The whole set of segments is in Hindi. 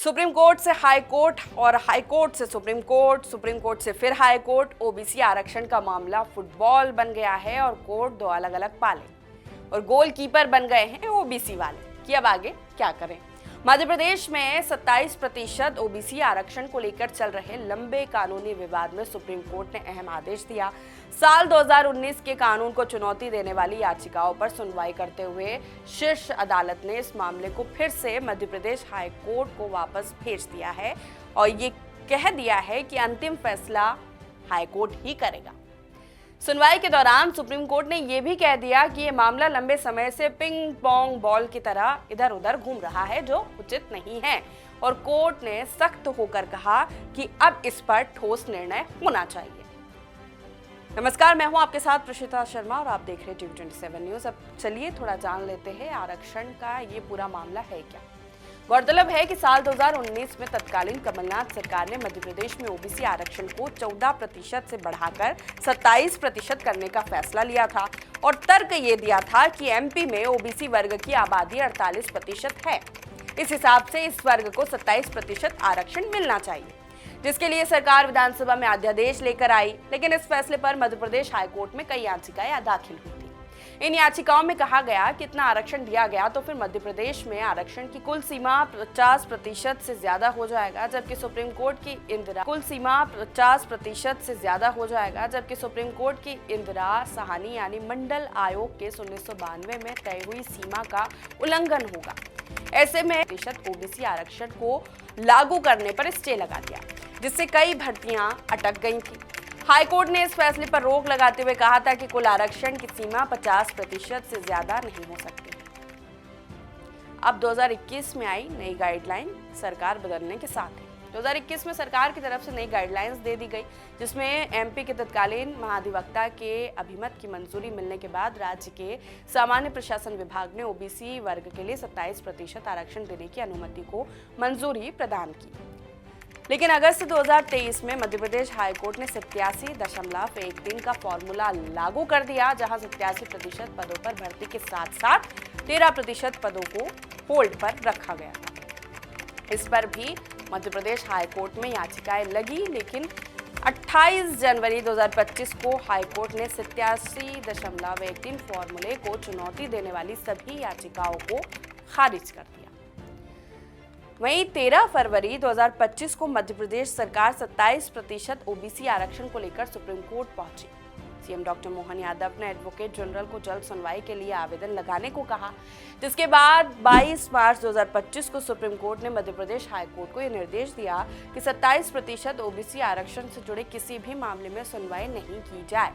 सुप्रीम कोर्ट से हाई कोर्ट और हाई कोर्ट से सुप्रीम कोर्ट से फिर हाई कोर्ट। ओबीसी आरक्षण का मामला फुटबॉल बन गया है और कोर्ट दो अलग अलग पाले और गोलकीपर बन गए हैं ओबीसी वाले कि अब आगे क्या करें। मध्य प्रदेश में 27% ओबीसी आरक्षण को लेकर चल रहे लंबे कानूनी विवाद में सुप्रीम कोर्ट ने अहम आदेश दिया। साल 2019 के कानून को चुनौती देने वाली याचिकाओं पर सुनवाई करते हुए शीर्ष अदालत ने इस मामले को फिर से मध्य प्रदेश हाई कोर्ट को वापस भेज दिया है और ये कह दिया है कि अंतिम फैसला हाई कोर्ट ही करेगा। सुनवाई के दौरान सुप्रीम कोर्ट ने यह भी कह दिया कि यह मामला लंबे समय से पिंग पोंग बॉल की तरह इधर उधर घूम रहा है, जो उचित नहीं है, और कोर्ट ने सख्त होकर कहा कि अब इस पर ठोस निर्णय होना चाहिए। नमस्कार, मैं हूं आपके साथ प्रशिता शर्मा और आप देख रहे हैं TV27 न्यूज। अब चलिए थोड़ा जान लेते हैं आरक्षण का ये पूरा मामला है क्या। गौरतलब है कि साल 2019 में तत्कालीन कमलनाथ सरकार ने मध्य प्रदेश में ओबीसी आरक्षण को 14% से बढ़ाकर 27% करने का फैसला लिया था और तर्क ये दिया था कि एमपी में ओबीसी वर्ग की आबादी 48% है। इस हिसाब से इस वर्ग को 27% आरक्षण मिलना चाहिए, जिसके लिए सरकार विधानसभा में अध्यादेश लेकर आई। लेकिन इस फैसले पर मध्य प्रदेश हाईकोर्ट में कई याचिकाएं दाखिल हुई थी। इन याचिकाओं में कहा गया कि इतना आरक्षण दिया गया तो फिर मध्य प्रदेश में आरक्षण की कुल सीमा 50% से ज्यादा हो जाएगा, जबकि सुप्रीम कोर्ट की इंदिरा साहनी यानी मंडल आयोग के 1992 में तय हुई सीमा का उल्लंघन होगा। ऐसे में ओबीसी आरक्षण को लागू करने पर स्टे लगा दिया, जिससे कई भर्तियां अटक गई थी। हाईकोर्ट ने इस फैसले पर रोक लगाते हुए कहा था कि कुल आरक्षण की सीमा 50% से ज्यादा नहीं हो सकती। अब 2021 में आई नई गाइडलाइन सरकार बदलने के साथ है। 2021 में सरकार की तरफ से नई गाइडलाइंस दे दी गई, जिसमें एमपी के तत्कालीन महाधिवक्ता के अभिमत की मंजूरी मिलने के बाद राज्य के सामान्य प्रशासन विभाग ने ओबीसी वर्ग के लिए 27% आरक्षण देने की अनुमति को मंजूरी प्रदान की। लेकिन अगस्त 2023 में मध्य प्रदेश हाईकोर्ट ने 87.13 का फॉर्मूला लागू कर दिया, जहां 87% पदों पर भर्ती के साथ साथ 13% पदों को होल्ड पर रखा गया था। इस पर भी मध्य प्रदेश हाईकोर्ट में याचिकाएं लगी, लेकिन 28 जनवरी 2025 को हाईकोर्ट ने 87.13 फॉर्मूले को चुनौती देने वाली सभी याचिकाओं को खारिज कर दिया। वहीं 13 फरवरी 2025 को मध्य प्रदेश सरकार 27% ओबीसी आरक्षण को लेकर सुप्रीम कोर्ट पहुंची। सीएम डॉक्टर मोहन यादव ने एडवोकेट जनरल को जल्द सुनवाई के लिए आवेदन लगाने को कहा, जिसके बाद 22 मार्च 2025 को सुप्रीम कोर्ट ने मध्य प्रदेश हाईकोर्ट को यह निर्देश दिया कि 27% ओबीसी आरक्षण से जुड़े किसी भी मामले में सुनवाई नहीं की जाए।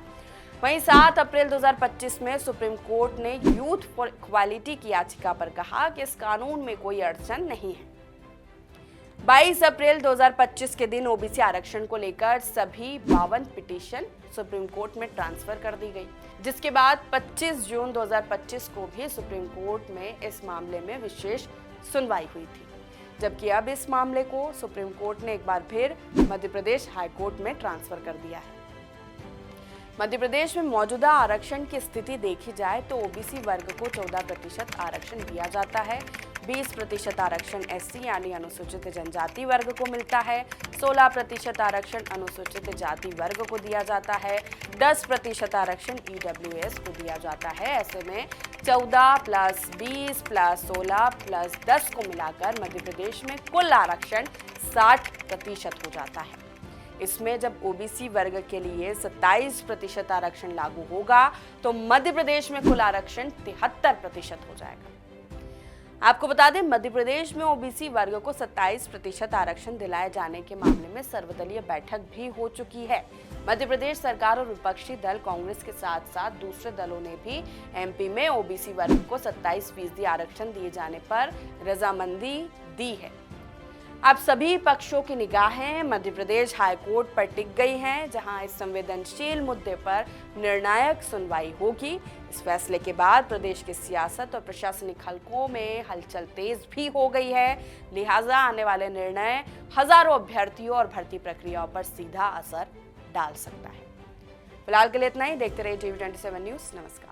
वहीं 7 अप्रैल 2025 में सुप्रीम कोर्ट ने यूथ फॉर इक्वालिटी की याचिका पर कहा कि इस कानून में कोई अड़चन नहीं है। 22 अप्रैल 2025 के दिन ओबीसी आरक्षण को लेकर सभी 52 पिटीशन सुप्रीम कोर्ट में ट्रांसफर कर दी गई, जिसके बाद 25 जून 2025 को भी सुप्रीम कोर्ट में इस मामले में विशेष सुनवाई हुई थी, जबकि अब इस मामले को सुप्रीम कोर्ट ने एक बार फिर मध्य प्रदेश हाईकोर्ट में ट्रांसफर कर दिया है। मध्य प्रदेश में मौजूदा आरक्षण की स्थिति देखी जाए तो ओबीसी वर्ग को 14% आरक्षण दिया जाता है, 20% आरक्षण एससी यानी अनुसूचित जनजाति वर्ग को मिलता है, 16% आरक्षण अनुसूचित जाति वर्ग को दिया जाता है, 10% आरक्षण ईडब्ल्यूएस को दिया जाता है। ऐसे में 14 + 20 + 16 + 10 को मिलाकर मध्य प्रदेश में कुल आरक्षण 60% हो जाता है। इसमें जब ओबीसी वर्ग के लिए 27% आरक्षण लागू होगा तो मध्य प्रदेश में कुल आरक्षण 73% हो जाएगा। आपको बता दें, मध्य प्रदेश में ओबीसी वर्ग को 27% आरक्षण दिलाए जाने के मामले में सर्वदलीय बैठक भी हो चुकी है। मध्य प्रदेश सरकार और विपक्षी दल कांग्रेस के साथ साथ दूसरे दलों ने भी एमपी में ओबीसी वर्ग को 27% आरक्षण दिए जाने पर रजामंदी दी है। अब सभी पक्षों की निगाहें मध्य प्रदेश हाईकोर्ट पर टिक गई हैं, जहां इस संवेदनशील मुद्दे पर निर्णायक सुनवाई होगी। इस फैसले के बाद प्रदेश की सियासत और प्रशासनिक हलकों में हलचल तेज भी हो गई है, लिहाजा आने वाले निर्णय हजारों अभ्यर्थियों और भर्ती प्रक्रियाओं पर सीधा असर डाल सकता है। फिलहाल के लिए इतना ही। देखते रहिए TV27 न्यूज। नमस्कार।